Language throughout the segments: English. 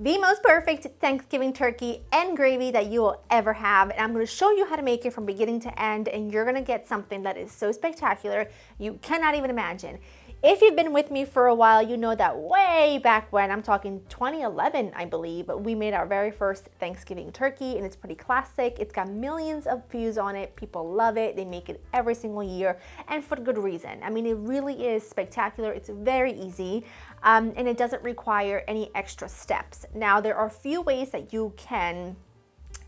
The most perfect Thanksgiving turkey and gravy that you will ever have. And I'm going to show you how to make it from beginning to end, and you're going to get something that is so spectacular you cannot even imagine. If you've been with me for a while, you know that way back when, I'm talking 2011, I believe, we made our very first Thanksgiving turkey, and it's pretty classic. It's got millions of views on it. People love it. They make it every single year, and for good reason. I mean, it really is spectacular. It's very easy, and it doesn't require any extra steps. Now, there are a few ways that you can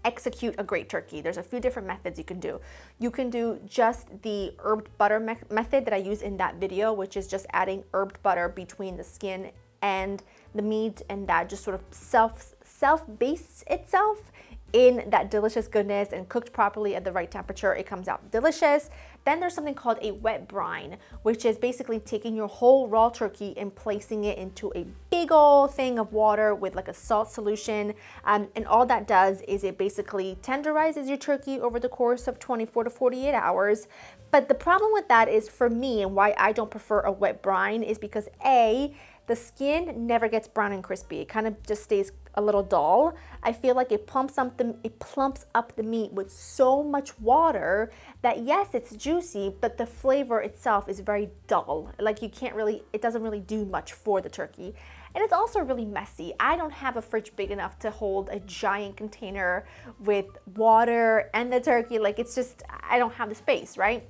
execute a great turkey. There's a few different methods you can do. You can do just the herbed butter method that I use in that video, which is just adding herbed butter between the skin and the meat, and that just sort of self-bastes itself in that delicious goodness, and cooked properly at the right temperature, it comes out delicious. Then there's something called a wet brine, which is basically taking your whole raw turkey and placing it into a big old thing of water with like a salt solution. And all that does is it basically tenderizes your turkey over the course of 24 to 48 hours. But the problem with that is, for me, and why I don't prefer a wet brine, is because A, the skin never gets brown and crispy. It kind of just stays a little dull. I feel like it plumps up the meat with so much water that, yes, it's juicy, but the flavor itself is very dull. Like, it doesn't really do much for the turkey. And it's also really messy. I don't have a fridge big enough to hold a giant container with water and the turkey. Like, it's just, I don't have the space, right?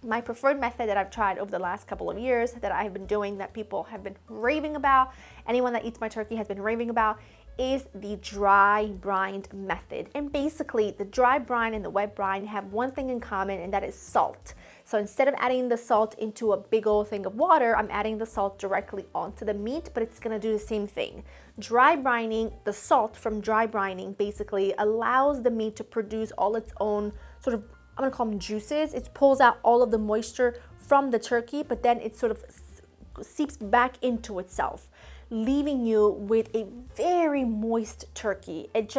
My preferred method that I've tried over the last couple of years, that I have been doing, that people have been raving about, anyone that eats my turkey has been raving about, is the dry brined method. And basically, the dry brine and the wet brine have one thing in common, and that is salt. So instead of adding the salt into a big old thing of water, I'm adding the salt directly onto the meat, but it's gonna do the same thing. Dry brining, the salt from dry brining basically allows the meat to produce all its own sort of, I'm gonna call them juices. It pulls out all of the moisture from the turkey, but then it sort of seeps back into itself, leaving you with a very moist turkey. It's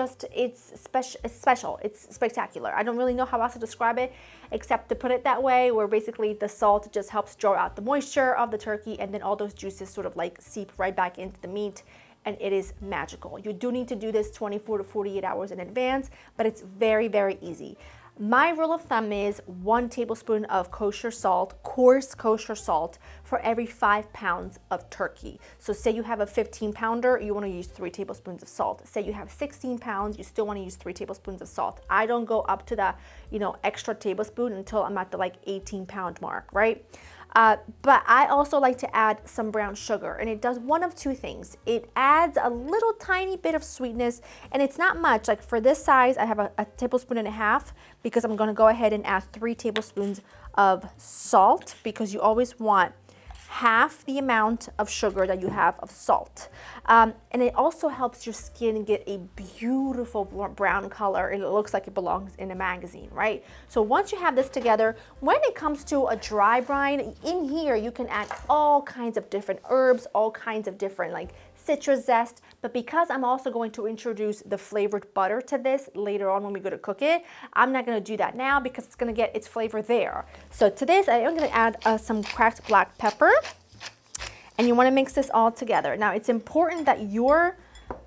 special. It's spectacular. I don't really know how else to describe it except to put it that way, where basically the salt just helps draw out the moisture of the turkey, and then all those juices sort of like seep right back into the meat, and it is magical. You do need to do this 24 to 48 hours in advance, but it's very, very easy. My rule of thumb is 1 tablespoon of kosher salt, coarse kosher salt, for every 5 pounds of turkey. So say you have a 15 pounder, you want to use 3 tablespoons of salt. Say you have 16 pounds, you still want to use 3 tablespoons of salt. I don't go up to the, extra tablespoon until I'm at the 18-pound mark, right? But I also like to add some brown sugar, and it does one of two things. It adds a little tiny bit of sweetness, and it's not much. Like for this size, I have a tablespoon and a half, because I'm gonna go ahead and add 3 tablespoons of salt, because you always want half the amount of sugar that you have of salt. And it also helps your skin get a beautiful brown color. It looks like it belongs in a magazine, right? So once you have this together, when it comes to a dry brine, in here you can add all kinds of different herbs, all kinds of different citrus zest, but because I'm also going to introduce the flavored butter to this later on when we go to cook it, I'm not going to do that now because it's going to get its flavor there. So to this, I am going to add some cracked black pepper, and you want to mix this all together. Now, it's important that your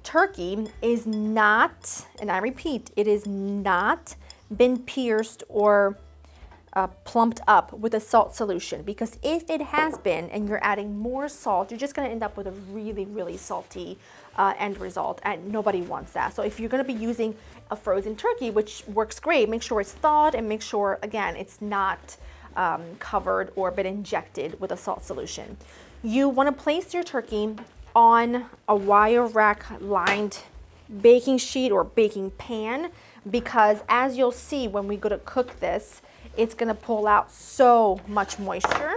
turkey is not, and I repeat, it is not been pierced or plumped up with a salt solution, because if it has been and you're adding more salt, you're just going to end up with a really, really salty end result, and nobody wants that. So if you're going to be using a frozen turkey, which works great, make sure it's thawed, and make sure, again, it's not covered or been injected with a salt solution. You want to place your turkey on a wire rack lined baking sheet or baking pan, because as you'll see when we go to cook this, it's gonna pull out so much moisture.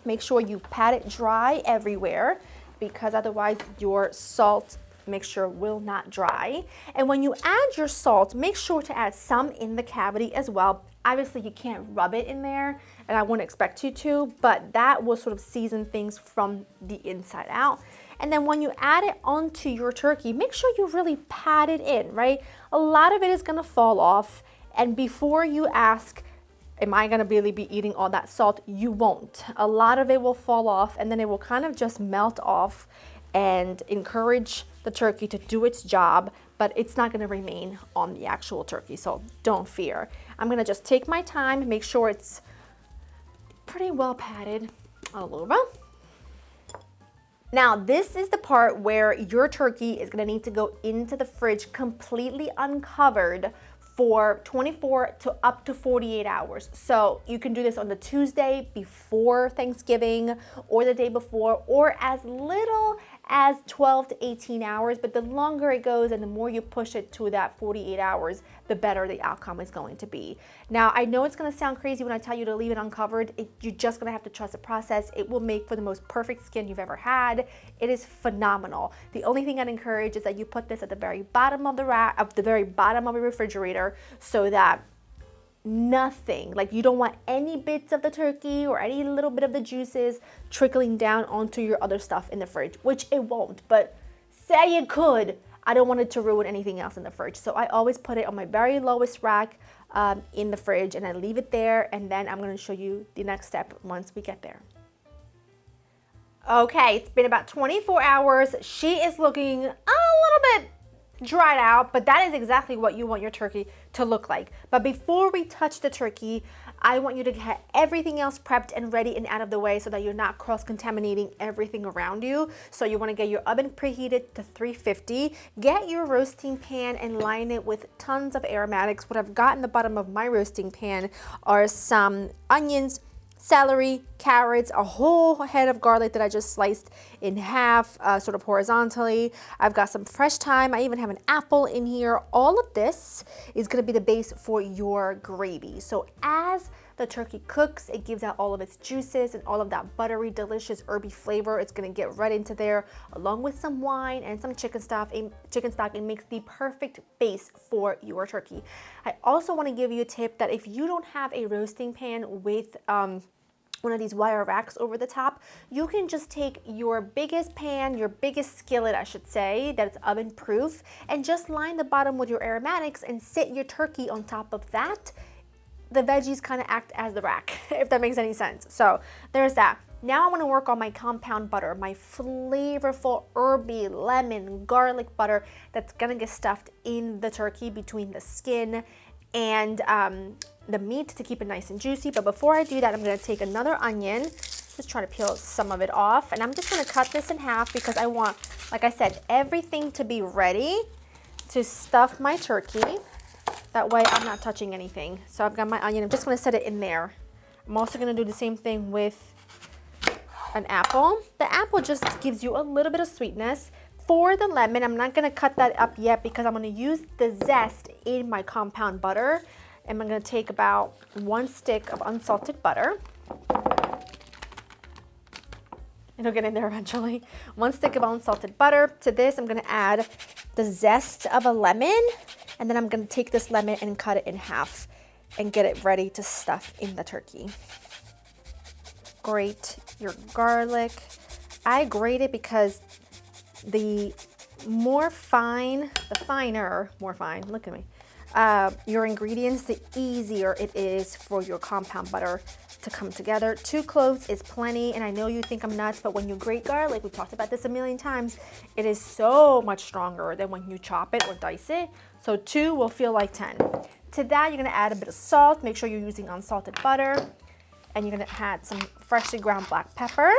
Make sure you pat it dry everywhere, because otherwise your salt mixture will not dry. And when you add your salt, make sure to add some in the cavity as well. Obviously you can't rub it in there, and I wouldn't expect you to, but that will sort of season things from the inside out. And then when you add it onto your turkey, make sure you really pat it in, right? A lot of it is gonna fall off, and before you ask, am I gonna really be eating all that salt? You won't. A lot of it will fall off, and then it will kind of just melt off, and encourage the turkey to do its job, but it's not gonna remain on the actual turkey, so don't fear. I'm gonna just take my time, make sure it's pretty well patted all over. Now, this is the part where your turkey is gonna need to go into the fridge completely uncovered for 24 to up to 48 hours. So you can do this on the Tuesday before Thanksgiving or the day before, or as little as 12 to 18 hours, but the longer it goes and the more you push it to that 48 hours, the better the outcome is going to be. Now, I know it's gonna sound crazy when I tell you to leave it uncovered. You're just gonna have to trust the process. It will make for the most perfect skin you've ever had. It is phenomenal. The only thing I'd encourage is that you put this at the very bottom of the rack, of the very bottom of your refrigerator, so that nothing, like you don't want any bits of the turkey or any little bit of the juices trickling down onto your other stuff in the fridge, which it won't, but say it could. I don't want it to ruin anything else in the fridge. So I always put it on my very lowest rack in the fridge, and I leave it there, and then I'm gonna show you the next step once we get there. Okay, it's been about 24 hours. She is looking a little bit dried out, but that is exactly what you want your turkey to look like. But before we touch the turkey, I want you to get everything else prepped and ready and out of the way so that you're not cross-contaminating everything around you. So you want to get your oven preheated to 350, get your roasting pan and line it with tons of aromatics. What I've got in the bottom of my roasting pan are some onions, celery, carrots, a whole head of garlic that I just sliced in half, sort of horizontally. I've got some fresh thyme. I even have an apple in here. All of this is gonna be the base for your gravy. So as the turkey cooks, it gives out all of its juices and all of that buttery, delicious, herby flavor. It's gonna get right into there, along with some wine and some chicken stock. It makes the perfect base for your turkey. I also wanna give you a tip that if you don't have a roasting pan with one of these wire racks over the top, you can just take your biggest pan, your biggest skillet, I should say, that's oven proof, and just line the bottom with your aromatics and sit your turkey on top of that. The veggies kind of act as the rack, if that makes any sense. So there's that. Now I want to work on my compound butter, my flavorful herby lemon garlic butter that's gonna get stuffed in the turkey between the skin and the meat to keep it nice and juicy. But before I do that, I'm gonna take another onion, just try to peel some of it off, and I'm just gonna cut this in half because I want, like I said, everything to be ready to stuff my turkey. That way I'm not touching anything. So I've got my onion, I'm just gonna set it in there. I'm also gonna do the same thing with an apple. The apple just gives you a little bit of sweetness. For the lemon, I'm not gonna cut that up yet because I'm gonna use the zest in my compound butter. And I'm gonna take about 1 stick of unsalted butter. It'll get in there eventually. 1 stick of unsalted butter. To this, I'm gonna add the zest of a lemon, and then I'm gonna take this lemon and cut it in half and get it ready to stuff in the turkey. Grate your garlic. I grate it because the finer, look at me, your ingredients, the easier it is for your compound butter to come together. 2 cloves is plenty, and I know you think I'm nuts, but when you grate garlic, we've talked about this a million times, it is so much stronger than when you chop it or dice it. So 2 will feel like 10. To that, you're gonna add a bit of salt. Make sure you're using unsalted butter, and you're gonna add some freshly ground black pepper.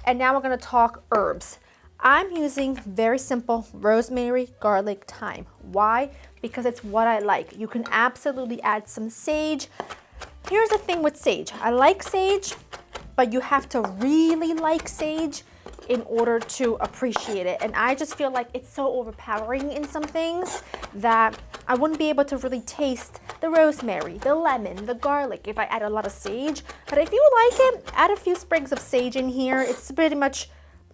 And now we're gonna talk herbs. I'm using very simple rosemary, garlic, thyme. Why? Because it's what I like. You can absolutely add some sage. Here's the thing with sage. I like sage, but you have to really like sage in order to appreciate it. And I just feel like it's so overpowering in some things that I wouldn't be able to really taste the rosemary, the lemon, the garlic if I add a lot of sage. But if you like it, add a few sprigs of sage in here. It's pretty much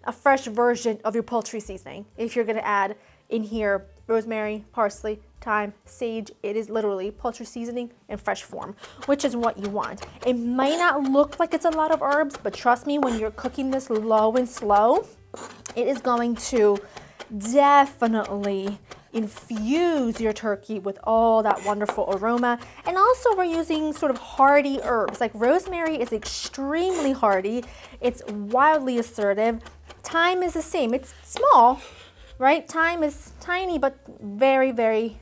a fresh version of your poultry seasoning. If you're gonna add in here rosemary, parsley, thyme, sage, it is literally poultry seasoning in fresh form, which is what you want. It might not look like it's a lot of herbs, but trust me, when you're cooking this low and slow, it is going to definitely infuse your turkey with all that wonderful aroma. And also we're using sort of hardy herbs. Like rosemary is extremely hardy. It's wildly assertive. Thyme is the same. It's small, right? Thyme is tiny, but very, very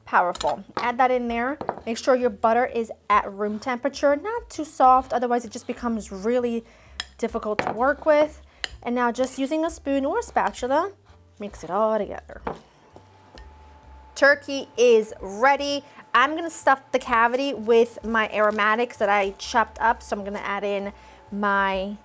powerful. Add that in there. Make sure your butter is at room temperature, not too soft, otherwise it just becomes really difficult to work with. And now just using a spoon or a spatula, mix it all together. Turkey is ready. I'm gonna stuff the cavity with my aromatics that I chopped up. So I'm gonna add in my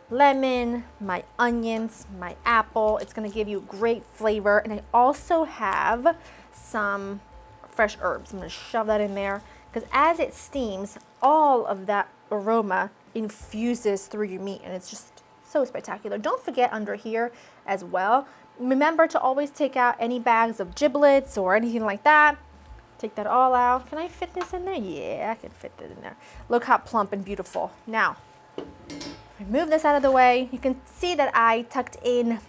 lemon, my onions, my apple. It's gonna give you great flavor. And I also have some fresh herbs. I'm gonna shove that in there because as it steams, all of that aroma infuses through your meat and it's just so spectacular. Don't forget under here as well, remember to always take out any bags of giblets or anything like that. Take that all out. Can I fit this in there? Yeah, I can fit it in there. Look how plump and beautiful. Now, move this out of the way. You can see that I tucked in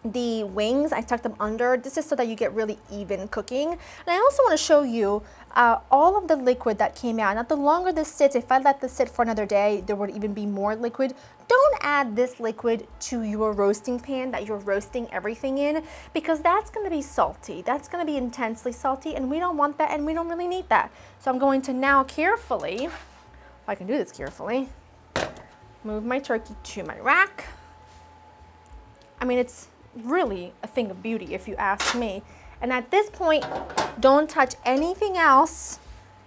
the wings. I tucked them under. This is so that you get really even cooking. And I also want to show you all of the liquid that came out. Now, the longer this sits, if I let this sit for another day, there would even be more liquid. Don't add this liquid to your roasting pan that you're roasting everything in, because that's going to be salty. That's going to be intensely salty, and we don't want that, and we don't really need that. So I'm going to now carefully, if I can do this carefully, move my turkey to my rack. I mean, it's really a thing of beauty if you ask me. And at this point, don't touch anything else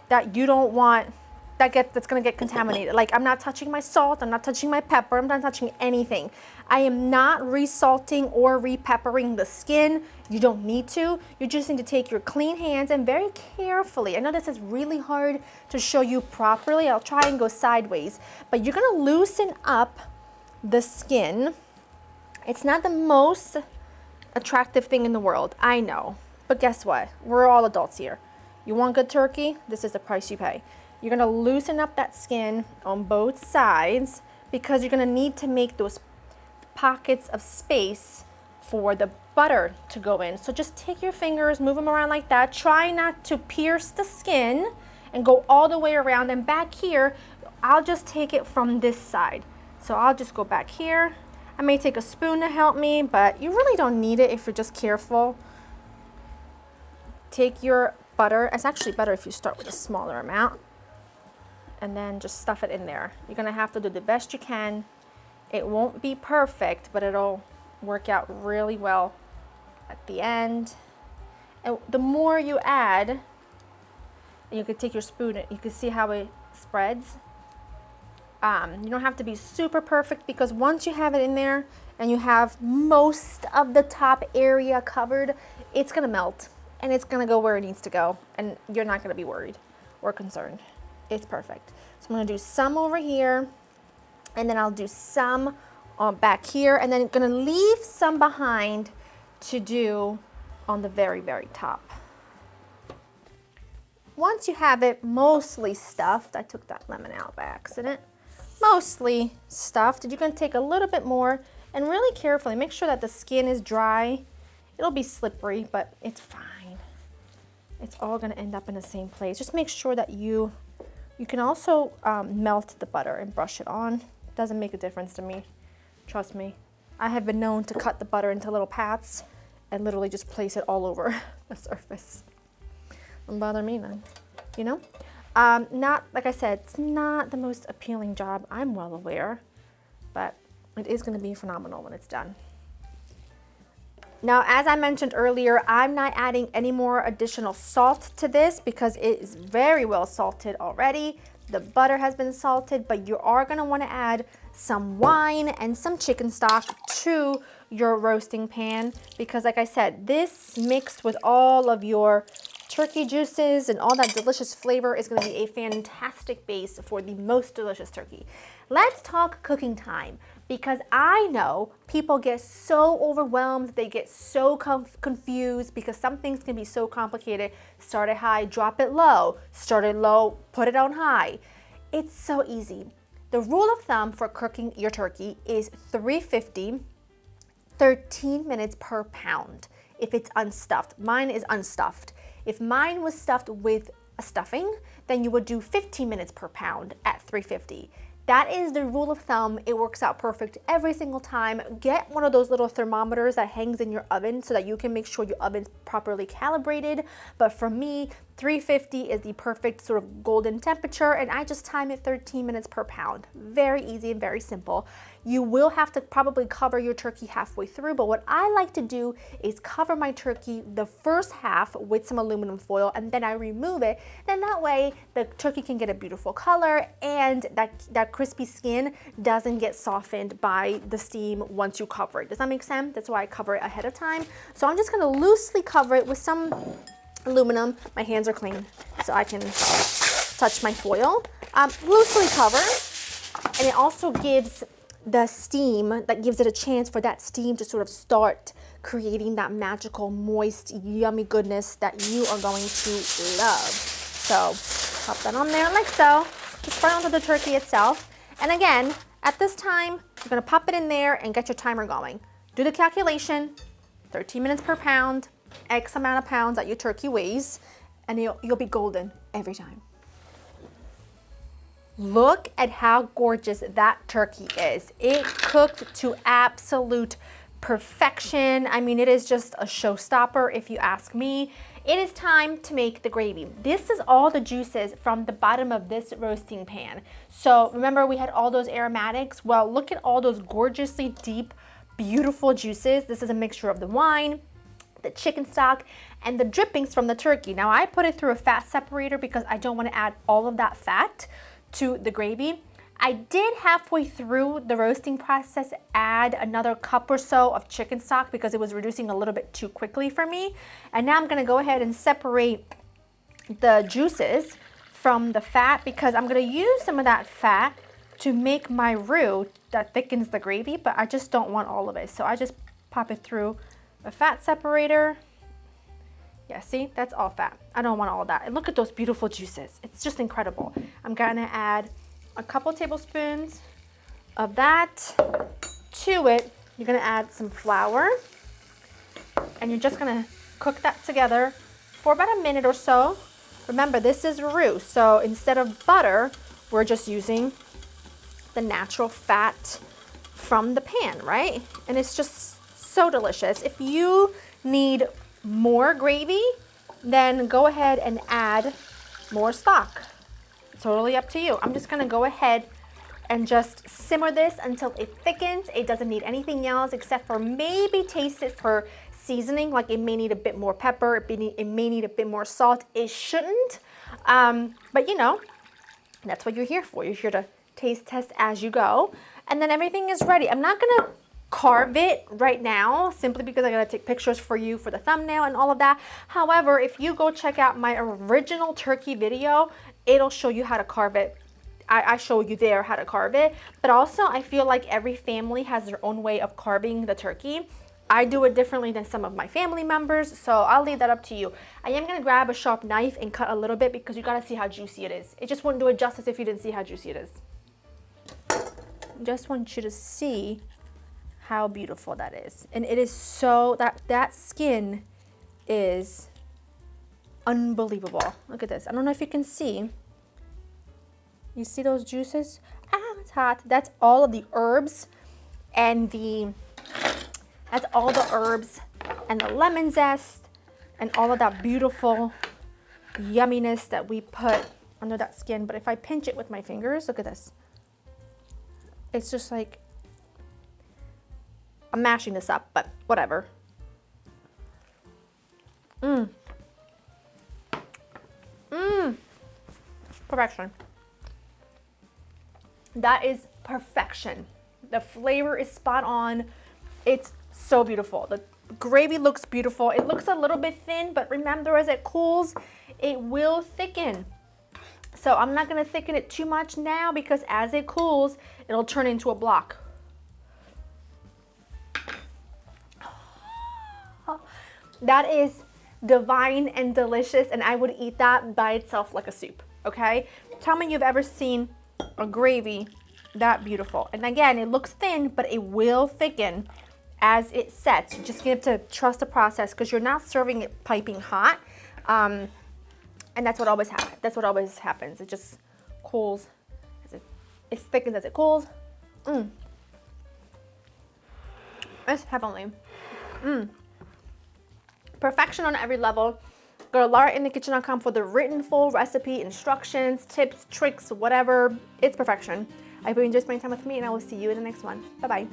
that you don't want that's gonna get contaminated. Like, I'm not touching my salt, I'm not touching my pepper, I'm not touching anything. I am not resalting or repeppering the skin. You don't need to. You just need to take your clean hands and very carefully, I know this is really hard to show you properly, I'll try and go sideways, but you're gonna loosen up the skin. It's not the most attractive thing in the world, I know, but guess what? We're all adults here. You want good turkey? This is the price you pay. You're gonna loosen up that skin on both sides because you're gonna need to make those pockets of space for the butter to go in. So just take your fingers, move them around like that. Try not to pierce the skin and go all the way around. And back here, I'll just take it from this side. So I'll just go back here. I may take a spoon to help me, but you really don't need it if you're just careful. Take your butter. It's actually better if you start with a smaller amount. And then just stuff it in there. You're gonna have to do the best you can. It won't be perfect, but it'll work out really well at the end. And the more you add, and you can take your spoon, you can see how it spreads. You don't have to be super perfect because once you have it in there and you have most of the top area covered, it's gonna melt and it's gonna go where it needs to go and you're not gonna be worried or concerned. It's perfect. So I'm gonna do some over here and then I'll do some back here and then I'm gonna leave some behind to do on the very, very top. Once you have it mostly stuffed, I took that lemon out by accident, mostly stuffed, you're gonna take a little bit more and really carefully make sure that the skin is dry. It'll be slippery, but it's fine. It's all gonna end up in the same place. Just make sure that you can also melt the butter and brush it on. It doesn't make a difference to me, trust me. I have been known to cut the butter into little pats and literally just place it all over the surface. Don't bother me then, you know? Not, like I said, it's not the most appealing job, I'm well aware, but it is gonna be phenomenal when it's done. Now, as I mentioned earlier, I'm not adding any more additional salt to this because it is very well salted already. The butter has been salted, but you are gonna wanna add some wine and some chicken stock to your roasting pan because like I said, this mixed with all of your turkey juices and all that delicious flavor is gonna be a fantastic base for the most delicious turkey. Let's talk cooking time because I know people get so overwhelmed, they get so confused because some things can be so complicated. Start it high, drop it low, start it low, put it on high. It's so easy. The rule of thumb for cooking your turkey is 350, 13 minutes per pound if it's unstuffed. Mine is unstuffed. If mine was stuffed with a stuffing, then you would do 15 minutes per pound at 350. That is the rule of thumb. It works out perfect every single time. Get one of those little thermometers that hangs in your oven so that you can make sure your oven's properly calibrated. But for me, 350 is the perfect sort of golden temperature, and I just time it 13 minutes per pound. Very easy and very simple. You will have to probably cover your turkey halfway through, but what I like to do is cover my turkey the first half with some aluminum foil, and then I remove it. Then that way the turkey can get a beautiful color, and that crispy skin doesn't get softened by the steam once you cover it. Does that make sense? That's why I cover it ahead of time. So I'm just gonna loosely cover it with some aluminum. My hands are clean, so I can touch my foil. Loosely cover, and it also gives the steam, that gives it a chance for that steam to sort of start creating that magical, moist, yummy goodness that you are going to love. So pop that on there like so, just right onto the turkey itself. And again, at this time, you're gonna pop it in there and get your timer going. Do the calculation, 13 minutes per pound, X amount of pounds that your turkey weighs, and you'll be golden every time. Look at how gorgeous that turkey is. It cooked to absolute perfection. I mean, it is just a showstopper if you ask me. It is time to make the gravy. This is all the juices from the bottom of this roasting pan. So remember we had all those aromatics? Well, look at all those gorgeously deep, beautiful juices. This is a mixture of the wine, the chicken stock, and the drippings from the turkey. Now I put it through a fat separator because I don't want to add all of that fat to the gravy. I did halfway through the roasting process add another cup or so of chicken stock because it was reducing a little bit too quickly for me. And now I'm gonna go ahead and separate the juices from the fat because I'm gonna use some of that fat to make my roux that thickens the gravy, but I just don't want all of it. So I just pop it through a fat separator. Yeah, see, that's all fat. I don't want all of that. And look at those beautiful juices. It's just incredible. I'm gonna add a couple tablespoons of that to it. You're gonna add some flour, and you're just gonna cook that together for about a minute or so. Remember, this is roux, so instead of butter, we're just using the natural fat from the pan, right? And it's just so delicious. If you need more gravy, then go ahead and add more stock. Totally up to you. I'm just gonna go ahead and just simmer this until it thickens. It doesn't need anything else except for maybe taste it for seasoning, like it may need a bit more pepper, it may need a bit more salt. It shouldn't, but you know, that's what you're here for. You're here to taste test as you go. And then everything is ready. I'm not gonna carve it right now simply because I gotta take pictures for you for the thumbnail and all of that. However, if you go check out my original turkey video, it'll show you how to carve it. I show you there how to carve it, but also I feel like every family has their own way of carving the turkey. I do it differently than some of my family members, so I'll leave that up to you. I am gonna grab a sharp knife and cut a little bit because you gotta see how juicy it is. It just wouldn't do it justice if you didn't see how juicy it is. Just want you to see how beautiful that is. And it is so, that skin is unbelievable. Look at this. I don't know if you can see. You see those juices? Ah, it's hot. That's all of the herbs and the lemon zest and all of that beautiful yumminess that we put under that skin. But if I pinch it with my fingers, look at this. It's just like, I'm mashing this up, but whatever. Perfection. That is perfection. The flavor is spot on. It's so beautiful. The gravy looks beautiful. It looks a little bit thin, but remember, as it cools, it will thicken. So I'm not gonna thicken it too much now because as it cools, it'll turn into a block. That is divine and delicious, and I would eat that by itself like a soup, okay? Tell me you've ever seen a gravy that beautiful. And again, it looks thin, but it will thicken as it sets. You just have to trust the process because you're not serving it piping hot. And that's what always happens. That's what always happens. It just cools as it It thickens as it cools. It's heavenly. Perfection on every level. Go to laurainthekitchen.com for the written full recipe, instructions, tips, tricks, whatever. It's perfection. I hope you enjoy spending time with me, and I will see you in the next one. Bye-bye.